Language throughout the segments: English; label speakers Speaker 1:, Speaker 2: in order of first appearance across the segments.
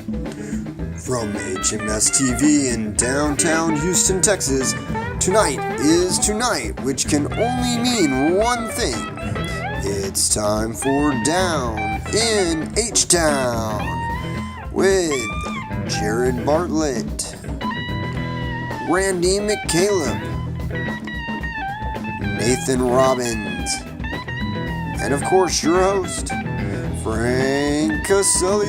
Speaker 1: From HMS TV in downtown Houston, Texas, tonight is tonight, which can only mean one thing. It's time for Down in H-Town with Jared Bartlett, Randy McCaleb, Nathan Robbins, and of course your host, Frank Caselli.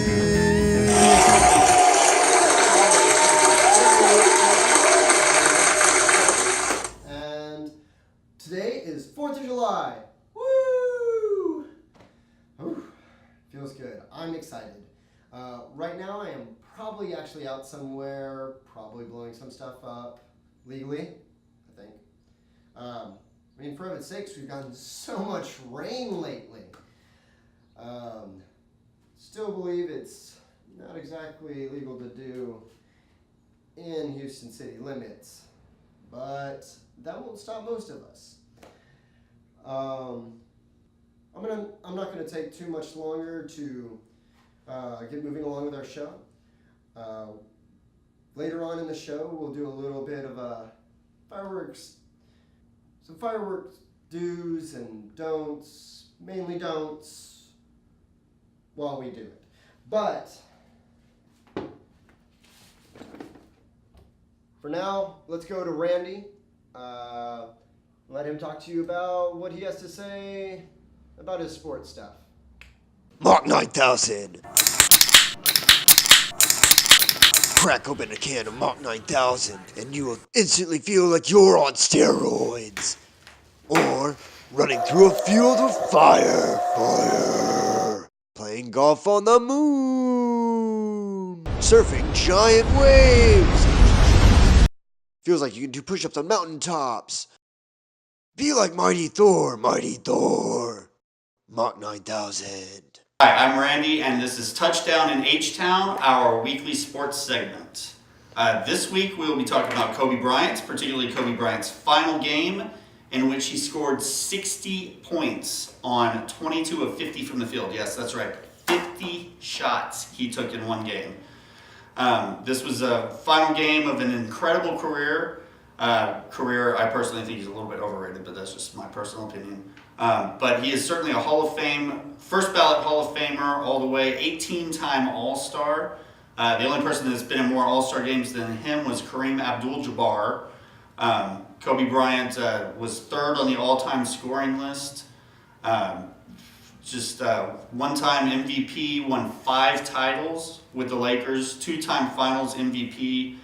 Speaker 2: And today is 4th of July. Woo! Ooh, feels good. I'm excited. Right now I am probably actually out somewhere, probably blowing some stuff up legally, I think. For heaven's sakes, we've gotten so much rain lately. Still believe it's not exactly legal to do in Houston city limits, but that won't stop most of us. I'm not gonna take too much longer to get moving along with our show. Later on in the show, we'll do a little bit of some fireworks do's and don'ts, mainly don'ts, while we do it. But for now, let's go to Randy. Let him talk to you about what he has to say about his sports stuff.
Speaker 1: Mark 9000. Crack open a can of Mark 9000 and you will instantly feel like you're on steroids. Or running through a field of fire. Playing golf on the moon. Surfing giant waves. Feels like you can do push-ups on mountaintops. Be like Mighty Thor. Mark 9000.
Speaker 3: Hi, I'm Randy, and this is Touchdown in H-Town, our weekly sports segment. This week we will be talking about Kobe Bryant, particularly Kobe Bryant's final game, in which he scored 60 points on 22 of 50 from the field. Yes, that's right, 50 shots he took in one game. This was a final game of an incredible career. I personally think he's a little bit overrated, but that's just my personal opinion. But he is certainly a Hall of Fame, first ballot Hall of Famer all the way, 18-time All-Star. The only person that's been in more All-Star games than him was Kareem Abdul-Jabbar. Kobe Bryant was third on the all-time scoring list. One-time MVP, won 5 titles with the Lakers, 2-time Finals MVP.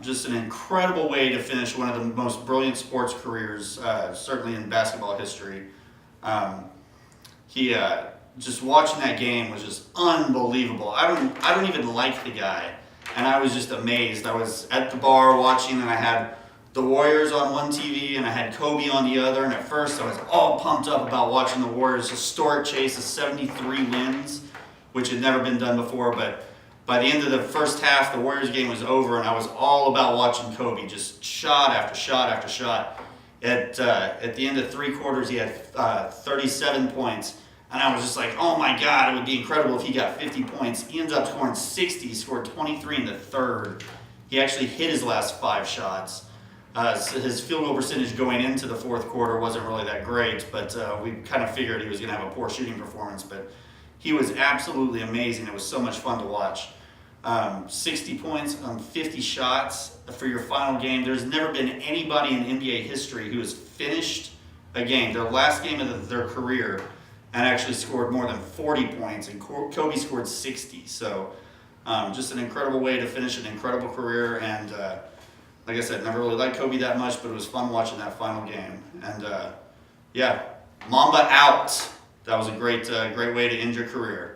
Speaker 3: Just an incredible way to finish one of the most brilliant sports careers, certainly in basketball history. Just watching that game was just unbelievable. I don't even like the guy, and I was just amazed. I was at the bar watching, and I had the Warriors on one TV, and I had Kobe on the other. And at first, I was all pumped up about watching the Warriors' historic chase of 73 wins, which had never been done before, but by the end of the first half, the Warriors game was over, and I was all about watching Kobe, just shot after shot after shot. At the end of 3 quarters, he had 37 points, and I was just like, oh my God, it would be incredible if he got 50 points. He ends up scoring 60, scored 23 in the third. He actually hit his last 5 shots. So his field goal percentage going into the fourth quarter wasn't really that great, but we kind of figured he was going to have a poor shooting performance, but he was absolutely amazing. It was so much fun to watch. 60 points on 50 shots for your final game. There's never been anybody in NBA history who has finished a game, their last game of their career, and actually scored more than 40 points, and Kobe scored 60. So just an incredible way to finish an incredible career, and like I said, never really liked Kobe that much, but it was fun watching that final game. And Mamba out. That was a great way to end your career.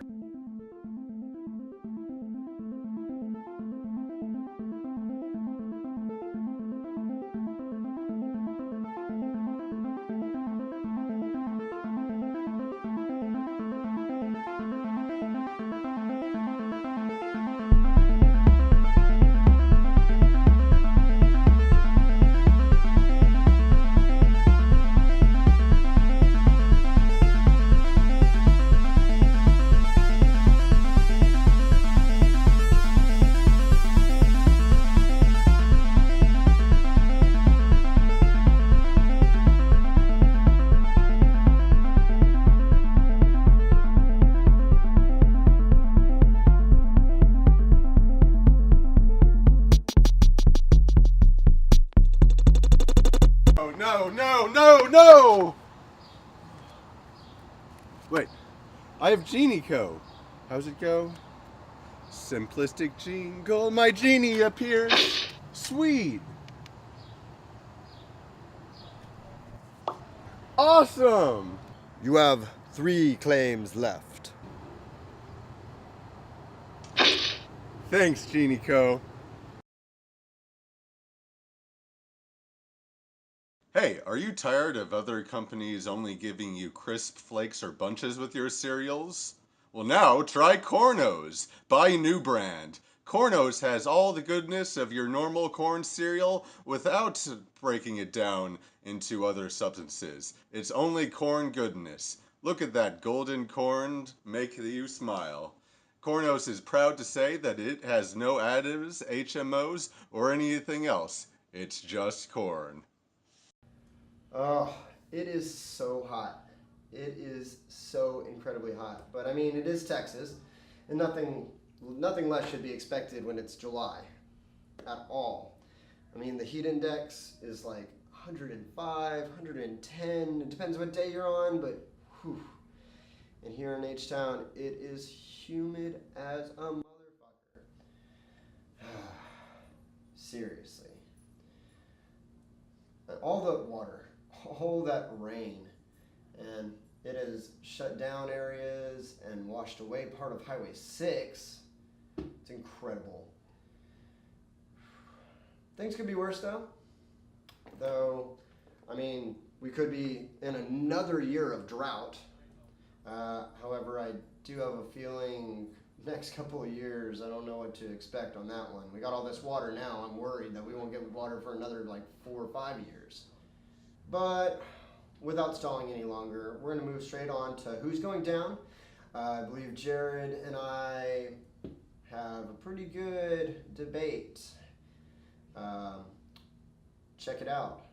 Speaker 4: I have Genie Co. How's it go? Simplistic jingle, my genie appears. Sweet. Awesome.
Speaker 2: You have 3 claims left.
Speaker 4: Thanks, Genie Co. Hey, are you tired of other companies only giving you crisp flakes or bunches with your cereals? Well, now try Corno's. Buy new brand. Corno's has all the goodness of your normal corn cereal without breaking it down into other substances. It's only corn goodness. Look at that golden corn, make you smile. Corno's is proud to say that it has no additives, HMOs, or anything else. It's just corn.
Speaker 2: Oh, it is so hot. It is so incredibly hot. But I mean, it is Texas, and nothing less should be expected when it's July at all. I mean, the heat index is like 105, 110. It depends what day you're on, but whew. And here in H-Town, it is humid as a motherfucker. Seriously. All the water, all that rain, and it has shut down areas and washed away part of Highway 6. It's incredible. Things could be worse though, I mean, we could be in another year of drought. However, I do have a feeling next couple of years, I don't know what to expect on that one. We got all this water now. I'm worried that we won't get water for another like 4 or 5 years. But without stalling any longer, we're going to move straight on to Who's Going Down. I believe Jared and I have a pretty good debate. Check it out.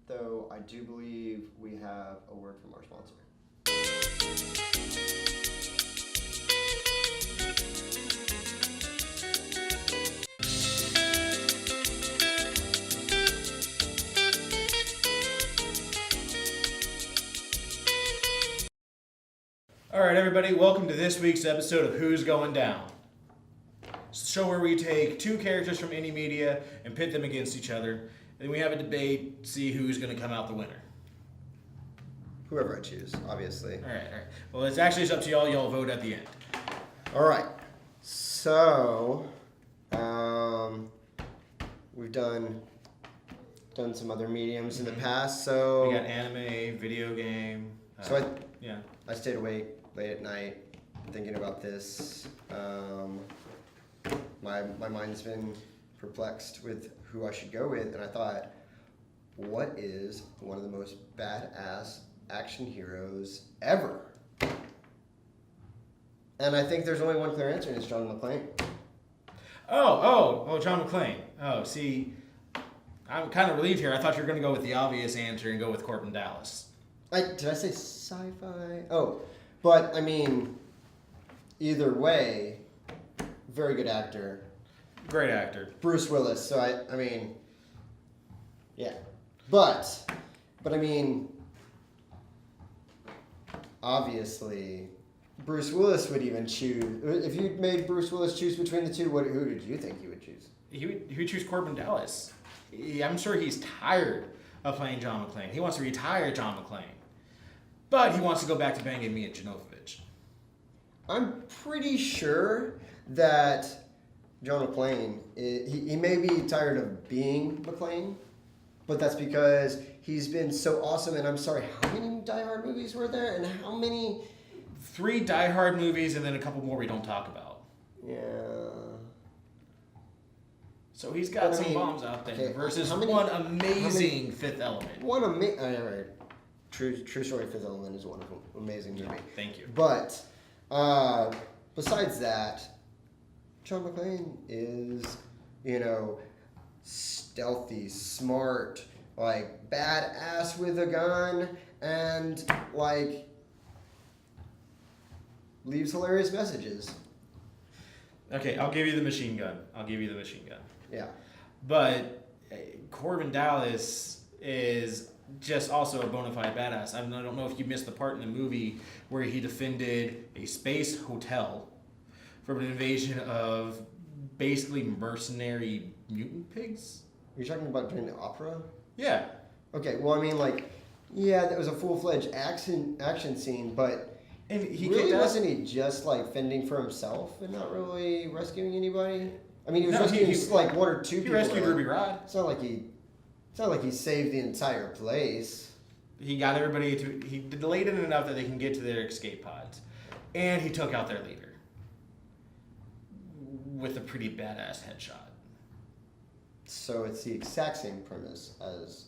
Speaker 2: Though I do believe we have a word from our sponsor.
Speaker 5: All right, everybody, welcome to this week's episode of Who's Going Down. It's the show where we take 2 characters from any media and pit them against each other, and then we have a debate, see who's going to come out the winner.
Speaker 2: Whoever I choose, obviously.
Speaker 5: All right. Well, it's actually up to y'all. Y'all vote at the end.
Speaker 2: All right. So, we've done some other mediums in the past. So
Speaker 5: We got anime, video game.
Speaker 2: I stayed awake late at night thinking about this. My mind's been perplexed with who I should go with, and I thought, what is one of the most badass action heroes ever? And I think there's only one clear answer, and it's John McClane.
Speaker 5: Oh, John McClane. Oh, see, I'm kind of relieved here. I thought you were going to go with the obvious answer and go with Corbin Dallas.
Speaker 2: Did I say sci-fi? Oh, but I mean, either way, very good actor.
Speaker 5: Great actor.
Speaker 2: Bruce Willis. So I mean, yeah, but I mean, obviously, Bruce Willis would even choose. If you made Bruce Willis choose between the two, who did you think he would choose?
Speaker 5: He would choose Corbin Dallas. I'm sure he's tired of playing John McClane. He wants to retire John McClane. But he wants to go back to banging Mia Jovovich.
Speaker 2: I'm pretty sure that John McClane, he may be tired of being McClane, but that's because he's been so awesome. And I'm sorry, how many Die Hard movies were there? And how many?
Speaker 5: 3 Die Hard movies and then a couple more we don't talk about.
Speaker 2: Yeah.
Speaker 5: So he's got some bombs out there versus one amazing Fifth Element.
Speaker 2: All right. True Story Fifth Element is a wonderful, amazing movie.
Speaker 5: Thank you.
Speaker 2: But besides that, John McClane is, stealthy, smart, like badass with a gun, and like leaves hilarious messages.
Speaker 5: Okay, I'll give you the machine gun. Yeah.
Speaker 2: Yeah.
Speaker 5: But Corbin Dallas is just also a bona fide badass. I don't know if you missed the part in the movie where he defended a space hotel from an invasion of basically mercenary mutant pigs.
Speaker 2: Are you talking about during the opera?
Speaker 5: Yeah.
Speaker 2: Okay, well, I mean, like, yeah, that was a full-fledged action scene, but
Speaker 5: And he
Speaker 2: really wasn't he just, like, fending for himself and not really rescuing anybody? I mean, he was rescuing, like, one or two people.
Speaker 5: He rescued Ruby Rod.
Speaker 2: It's not like he saved the entire place.
Speaker 5: He got everybody to... He delayed it enough that they can get to their escape pods. And he took out their leader. With a pretty badass headshot.
Speaker 2: So it's the exact same premise as...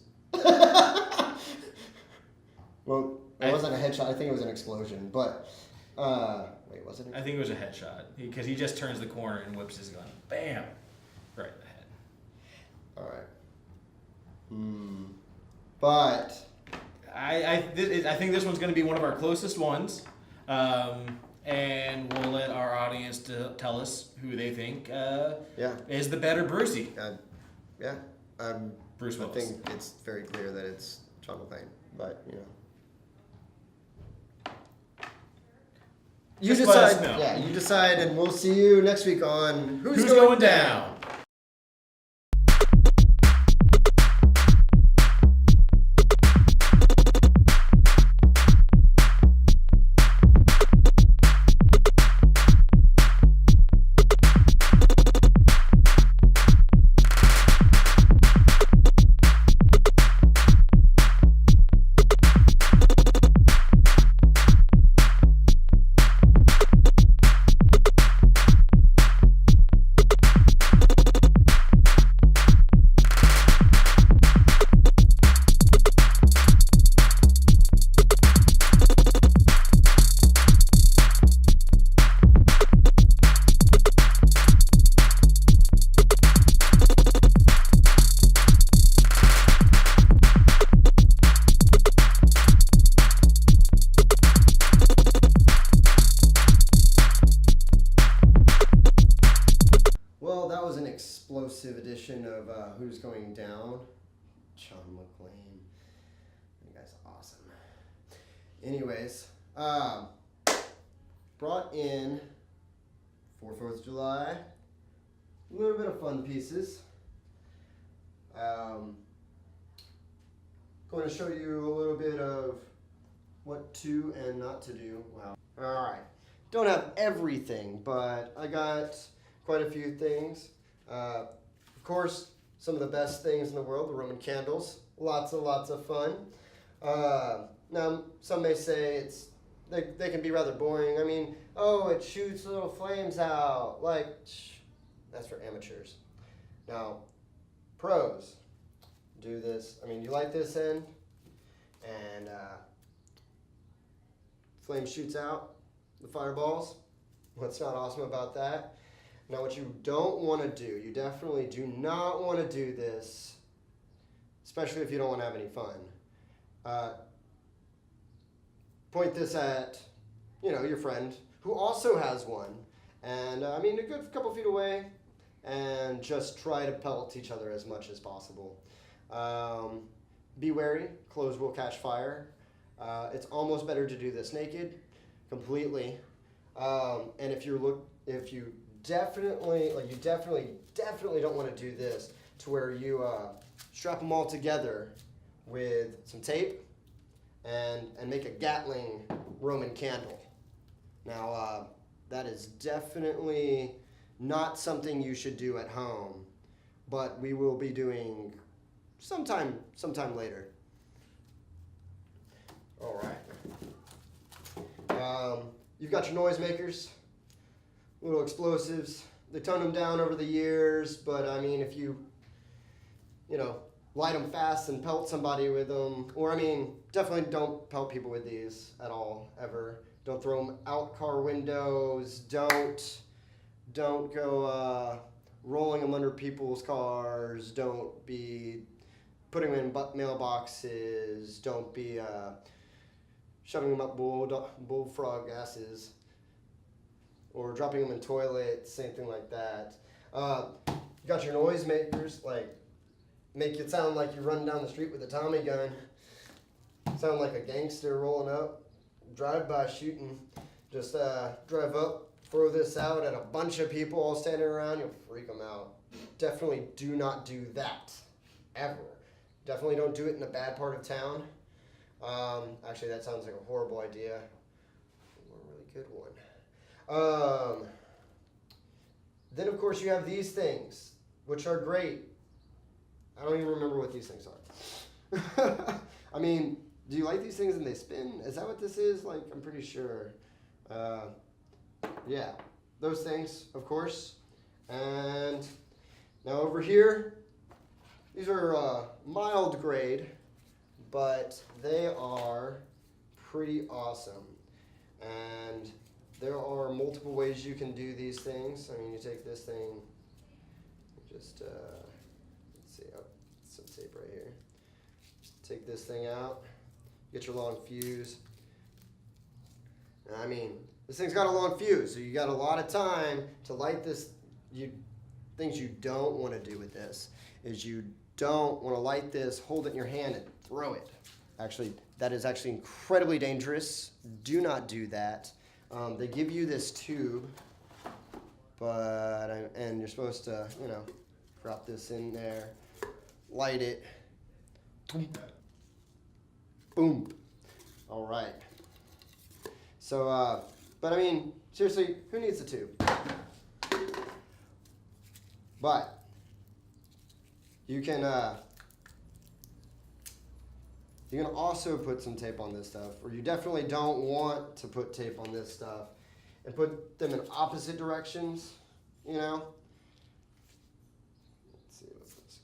Speaker 2: Well, it wasn't a headshot. I think it was an explosion. But, wait, was it?
Speaker 5: I think it was a headshot. Because he just turns the corner and whips his gun. Bam! Right in the head.
Speaker 2: All right. But...
Speaker 5: I think this one's going to be one of our closest ones. And we'll let our audience tell us who they think is the better Brucey.
Speaker 2: Yeah.
Speaker 5: Bruce Willis.
Speaker 2: I think it's very clear that it's John McClane. But, you know. You
Speaker 5: Just let us
Speaker 2: decide.
Speaker 5: know.
Speaker 2: Yeah, you decide, and we'll see you next week on
Speaker 5: Who's Going Down?
Speaker 2: Explosive edition of Who's Going Down. John McClane. That guy's awesome. Anyways, brought in for 4th of July a little bit of fun pieces. Going to show you a little bit of what to and not to do. Wow. Alright. Don't have everything, but I got quite a few things. Of course, some of the best things in the world, the Roman candles. Lots of fun. Now, some may say they can be rather boring. I mean, oh, it shoots little flames out. Like, that's for amateurs. Now, pros do this. I mean, you light this end, and flame shoots out the fireballs. What's not awesome about that? Now, what you don't want to do, you definitely do not want to do this, especially if you don't want to have any fun. Point this at, your friend who also has one, and I mean, a good couple feet away, and just try to pelt each other as much as possible. Be wary, clothes will catch fire. It's almost better to do this naked, completely. And if you definitely don't want to do this to where you strap them all together with some tape and make a Gatling Roman candle. Now, that is definitely not something you should do at home, but we will be doing sometime later. All right. You've got your noisemakers. Little explosives. They tone them down over the years, but I mean, if you light them fast and pelt somebody with them, or I mean, definitely don't pelt people with these at all, ever. Don't throw them out car windows. Don't go rolling them under people's cars. Don't be putting them in mailboxes. Don't be shoving them up bullfrog asses. Or dropping them in toilets, anything like that. You got your noisemakers, like make it sound like you're running down the street with a Tommy gun. Sound like a gangster rolling up, drive-by shooting. Just drive up, throw this out at a bunch of people all standing around, you'll freak them out. Definitely do not do that, ever. Definitely don't do it in a bad part of town. Actually, that sounds like a horrible idea. A really good one. Then, of course, you have these things, which are great. I don't even remember what these things are. I mean, do you light these things and they spin? Is that what this is? Like, I'm pretty sure. Yeah, those things, of course. And now over here, these are mild grade, but they are pretty awesome. And there are multiple ways you can do these things. I mean, you take this thing, just, let's see, oh, some tape right here. Take this thing out, get your long fuse. And I mean, this thing's got a long fuse, so you got a lot of time to light this. Things you don't want to do with this is you don't want to light this, hold it in your hand, and throw it. Actually, that is actually incredibly dangerous. Do not do that. They give you this tube, and you're supposed to, drop this in there, light it. Boom. All right. So, but I mean, seriously, who needs a tube? But you can also put some tape on this stuff, or you definitely don't want to put tape on this stuff and put them in opposite directions, Let's see, what's this?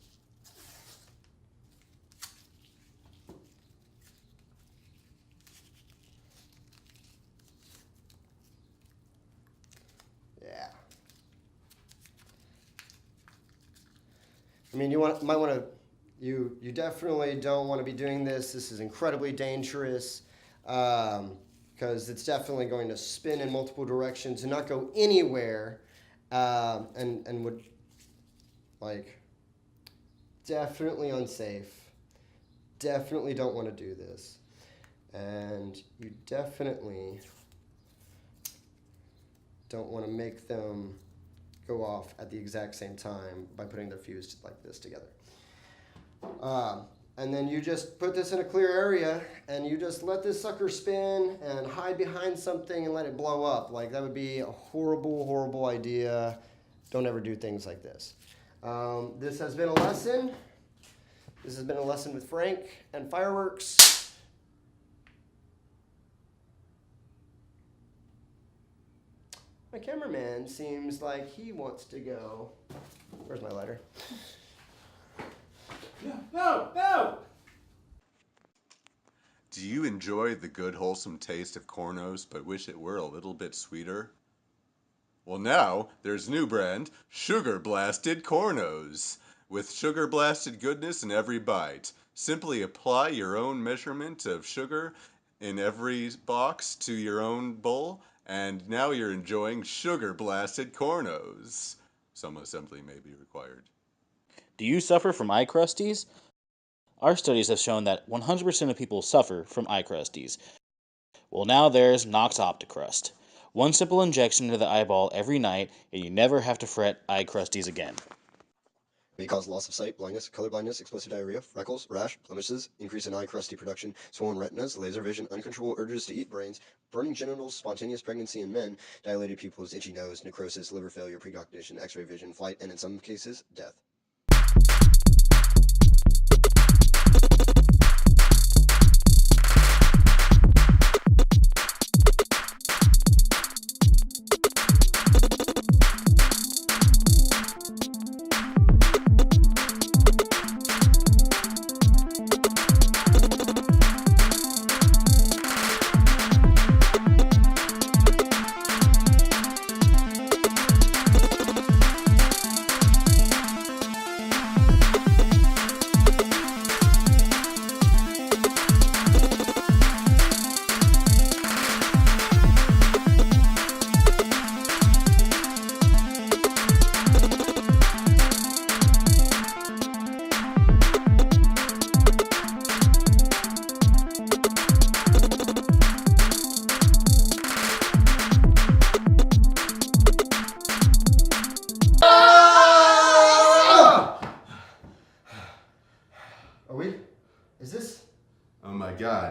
Speaker 2: Yeah. I mean, you definitely don't want to be doing this. This is incredibly dangerous because it's definitely going to spin in multiple directions and not go anywhere, and would, definitely unsafe. Definitely don't want to do this. And you definitely don't want to make them go off at the exact same time by putting their fuse like this together. And then you just put this in a clear area and you just let this sucker spin and hide behind something and let it blow up. Like, that would be a horrible, horrible idea. Don't ever do things like this. This has been a lesson. This has been a lesson with Frank and fireworks. My cameraman seems like he wants to go. Where's my lighter? No!
Speaker 4: Do you enjoy the good, wholesome taste of Cornos, but wish it were a little bit sweeter? Well, now there's new brand, Sugar Blasted Cornos, with sugar blasted goodness in every bite. Simply apply your own measurement of sugar in every box to your own bowl, and now you're enjoying Sugar Blasted Cornos. Some assembly may be required.
Speaker 6: Do you suffer from eye crusties? Our studies have shown that 100% of people suffer from eye crusties. Well, now there's Nox Opticrust. One simple injection into the eyeball every night, and you never have to fret eye crusties again.
Speaker 2: May cause loss of sight, blindness, color blindness, explosive diarrhea, freckles, rash, blemishes, increase in eye crusty production, swollen retinas, laser vision, uncontrollable urges to eat brains, burning genitals, spontaneous pregnancy in men, dilated pupils, itchy nose, necrosis, liver failure, precognition, x-ray vision, flight, and in some cases, death.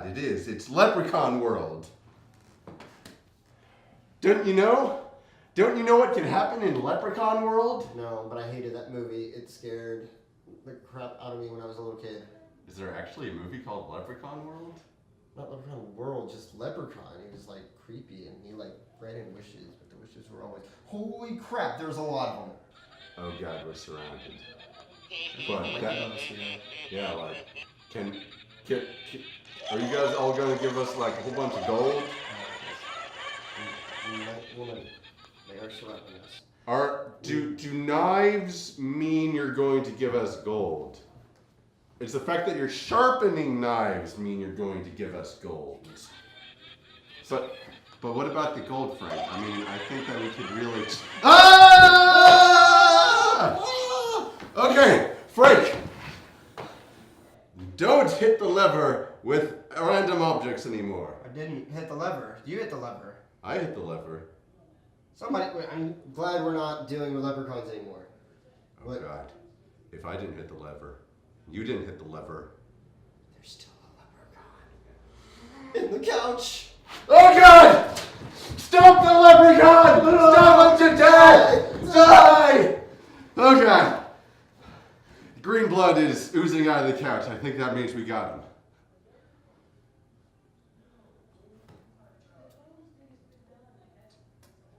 Speaker 4: it is. It's Leprechaun World. Don't you know? Don't you know what can happen in Leprechaun World?
Speaker 2: No, but I hated that movie. It scared the crap out of me when I was a little kid.
Speaker 4: Is there actually a movie called Leprechaun World?
Speaker 2: Not Leprechaun World, just Leprechaun. He was like creepy and he like granted wishes, but the wishes were always, holy crap, there's a lot of them.
Speaker 4: Oh God, we're surrounded. But that, yeah, like, are you guys all gonna give us like a whole bunch of gold?
Speaker 2: They are surrounding us.
Speaker 4: Do knives mean you're going to give us gold? It's the fact that you're sharpening knives mean you're going to give us gold. But what about the gold, Frank? I mean, I think that we could really... Ah! Okay, Frank! Don't hit the lever with random objects anymore.
Speaker 2: I didn't hit the lever. You hit the lever.
Speaker 4: I hit the lever.
Speaker 2: I'm glad we're not dealing with leprechauns anymore.
Speaker 4: Oh God, if I didn't hit the lever, you didn't hit the lever.
Speaker 2: There's still a leprechaun. In the couch.
Speaker 4: Oh God! Stop the leprechaun! Stop him to die! Die! Oh God. Green blood is oozing out of the couch. I think that means we got him.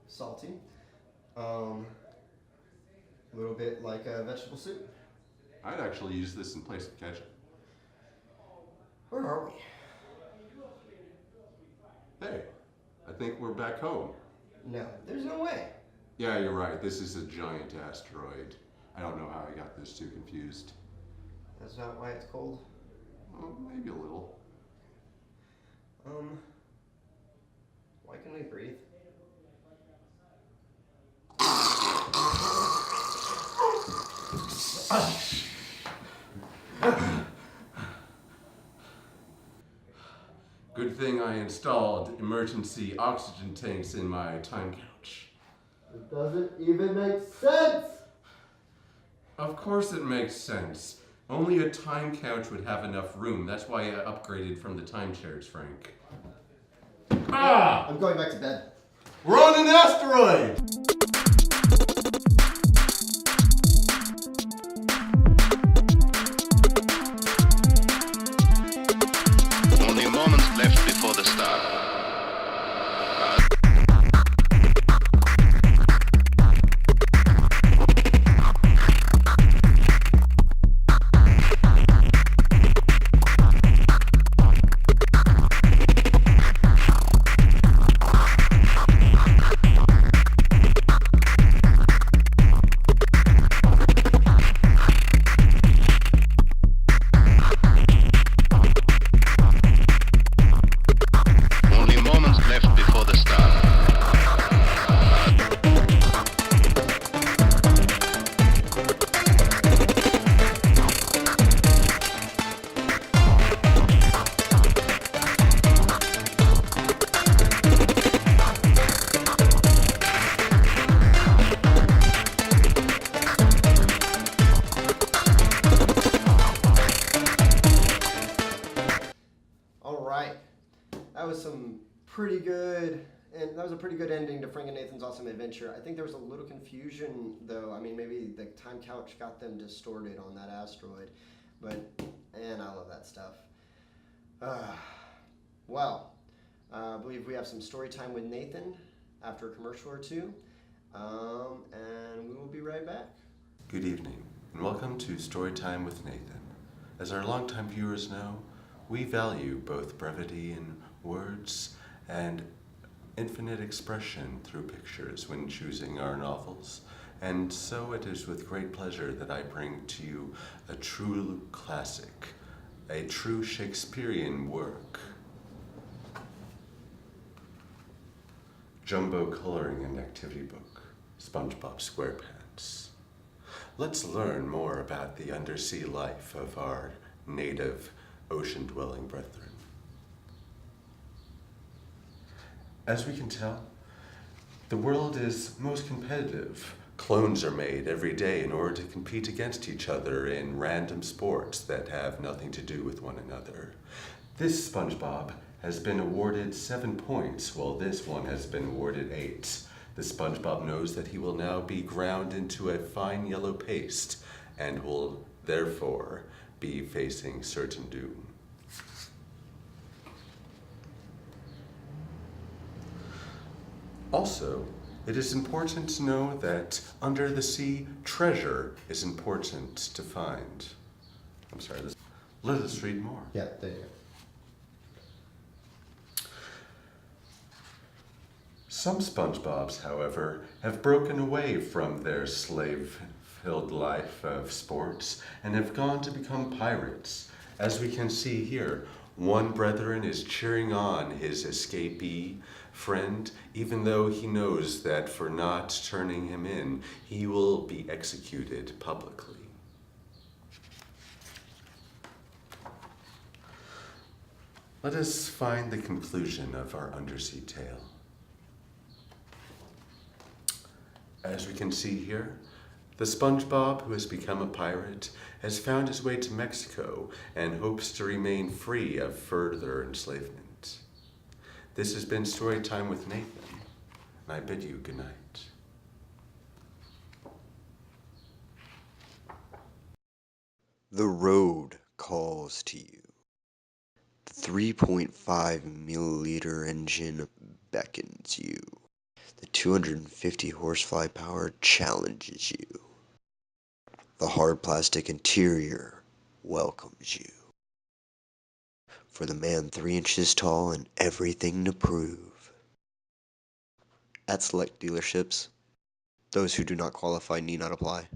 Speaker 2: Salty. A little bit like a vegetable soup.
Speaker 4: I'd actually use this in place of ketchup.
Speaker 2: Where are we?
Speaker 4: Hey, I think we're back home.
Speaker 2: No, there's no way.
Speaker 4: Yeah, you're right. This is a giant asteroid. I don't know how I got this too confused.
Speaker 2: That's not why it's cold.
Speaker 4: Well, maybe a little.
Speaker 2: Why can we breathe?
Speaker 4: Good thing I installed emergency oxygen tanks in my time couch.
Speaker 2: It doesn't even make sense!
Speaker 4: Of course it makes sense. Only a time couch would have enough room. That's why I upgraded from the time chairs, Frank. Ah!
Speaker 2: I'm going back to bed.
Speaker 4: We're on an asteroid!
Speaker 7: Only moments left before the start.
Speaker 2: That was a pretty good ending to Frank and Nathan's Awesome Adventure. I think there was a little confusion, though. I mean, maybe the time couch got them distorted on that asteroid. But, and I love that stuff. Well, I believe we have some story time with Nathan after a commercial or two. And we will be right back.
Speaker 8: Good evening, and welcome to Storytime with Nathan. As our longtime viewers know, we value both brevity in words and infinite expression through pictures when choosing our novels, and so it is with great pleasure that I bring to you a true classic, a true Shakespearean work. Jumbo Coloring and Activity Book, SpongeBob SquarePants. Let's learn more about the undersea life of our native ocean-dwelling brethren. As we can tell, the world is most competitive. Clones are made every day in order to compete against each other in random sports that have nothing to do with one another. This SpongeBob has been awarded 7 points, while this one has been awarded 8. The SpongeBob knows that he will now be ground into a fine yellow paste and will therefore be facing certain doom. Also, it is important to know that under the sea, treasure is important to find. I'm sorry, let us read more.
Speaker 2: Yeah, there you go.
Speaker 8: Some SpongeBobs, however, have broken away from their slave-filled life of sports and have gone to become pirates. As we can see here, one brethren is cheering on his escapee friend, even though he knows that for not turning him in, he will be executed publicly. Let us find the conclusion of our undersea tale. As we can see here, the SpongeBob who has become a pirate has found his way to Mexico and hopes to remain free of further enslavement. This has been Storytime with Nathan, and I bid you good night.
Speaker 1: The road calls to you. The 3.5 milliliter engine beckons you. The 250 horsefly power challenges you. The hard plastic interior welcomes you. For the man 3 inches tall and everything to prove. At select dealerships, those who do not qualify need not apply.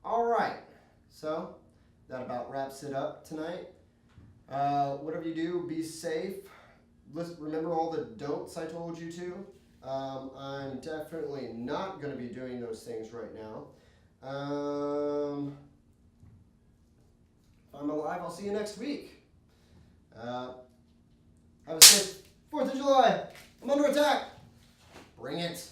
Speaker 2: Alright, so that about wraps it up tonight. Whatever you do, be safe. Remember all the don'ts I told you to. I'm definitely not going to be doing those things right now. If I'm alive, I'll see you next week. Have a safe 4th of July. I'm under attack. Bring it.